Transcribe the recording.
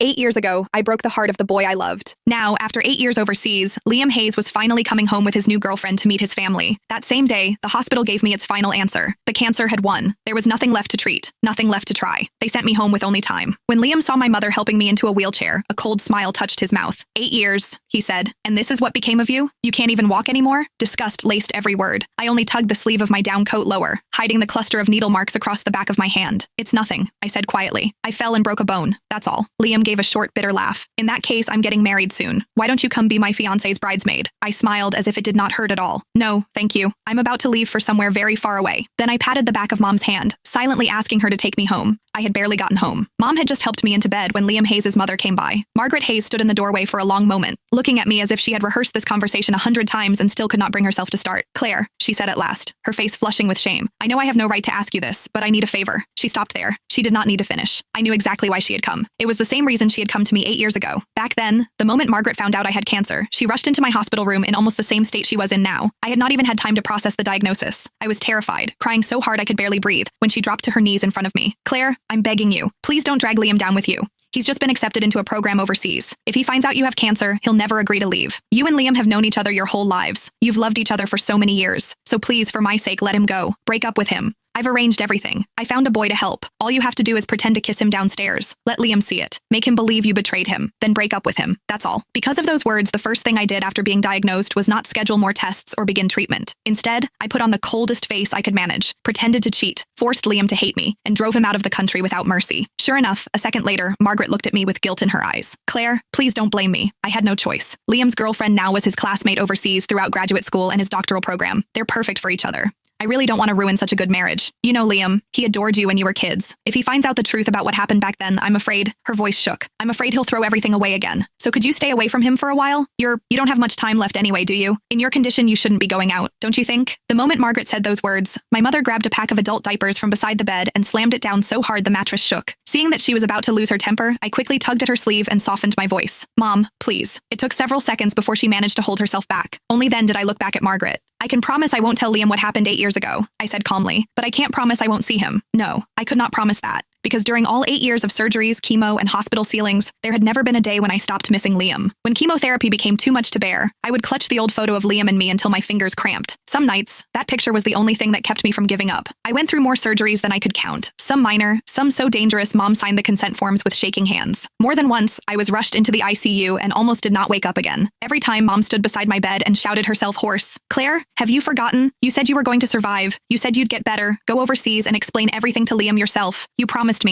8 years ago, I broke the heart of the boy I loved. Now, after 8 years overseas, Liam Hayes was finally coming home with his new girlfriend to meet his family. That same day, the hospital gave me its final answer. The cancer had won. There was nothing left to treat, nothing left to try. They sent me home with only time. When Liam saw my mother helping me into a wheelchair, a cold smile touched his mouth. 8 years, he said. And this is what became of you? You can't even walk anymore? Disgust laced every word. I only tugged the sleeve of my down coat lower, hiding the cluster of needle marks across the back of my hand. It's nothing, I said quietly. I fell and broke a bone. That's all. Liam gave a short, bitter laugh. In that case, I'm getting married soon. Why don't you come be my fiancé's bridesmaid? I smiled as if it did not hurt at all. No, thank you. I'm about to leave for somewhere very far away. Then I patted the back of Mom's hand, silently asking her to take me home. I had barely gotten home. Mom had just helped me into bed when Liam Hayes' mother came by. Margaret Hayes stood in the doorway for a long moment, looking at me as if she had rehearsed this conversation 100 times and still could not bring herself to start. Claire, she said at last, her face flushing with shame. I know I have no right to ask you this, but I need a favor. She stopped there. She did not need to finish. I knew exactly why she had come. It was the same reason she had come to me 8 years ago. Back then, the moment Margaret found out I had cancer, she rushed into my hospital room in almost the same state she was in now. I had not even had time to process the diagnosis. I was terrified, crying so hard I could barely breathe, when she dropped to her knees in front of me. Claire, I'm begging you. Please don't drag Liam down with you. He's just been accepted into a program overseas. If he finds out you have cancer, he'll never agree to leave. You and Liam have known each other your whole lives. You've loved each other for so many years. So please, for my sake, let him go. Break up with him. I've arranged everything. I found a boy to help. All you have to do is pretend to kiss him downstairs. Let Liam see it. Make him believe you betrayed him. Then break up with him. That's all. Because of those words, the first thing I did after being diagnosed was not schedule more tests or begin treatment. Instead, I put on the coldest face I could manage, pretended to cheat, forced Liam to hate me, and drove him out of the country without mercy. Sure enough, a second later, Margaret looked at me with guilt in her eyes. Claire, please don't blame me. I had no choice. Liam's girlfriend now was his classmate overseas throughout graduate school and his doctoral program. They're perfect for each other. I really don't want to ruin such a good marriage. You know Liam, he adored you when you were kids. If he finds out the truth about what happened back then, I'm afraid, her voice shook. I'm afraid he'll throw everything away again. So could you stay away from him for a while? You don't have much time left anyway, do you? In your condition, you shouldn't be going out, don't you think? The moment Margaret said those words, my mother grabbed a pack of adult diapers from beside the bed and slammed it down so hard the mattress shook. Seeing that she was about to lose her temper, I quickly tugged at her sleeve and softened my voice. Mom, please. It took several seconds before she managed to hold herself back. Only then did I look back at Margaret. I can promise I won't tell Liam what happened 8 years ago, I said calmly, but I can't promise I won't see him. No, I could not promise that. Because during all 8 years of surgeries, chemo, and hospital ceilings, there had never been a day when I stopped missing Liam. When chemotherapy became too much to bear, I would clutch the old photo of Liam and me until my fingers cramped. Some nights, that picture was the only thing that kept me from giving up. I went through more surgeries than I could count. Some minor, some so dangerous Mom signed the consent forms with shaking hands. More than once, I was rushed into the ICU and almost did not wake up again. Every time Mom stood beside my bed and shouted herself hoarse, Claire, have you forgotten? You said you were going to survive. You said you'd get better, go overseas and explain everything to Liam yourself. You promised me.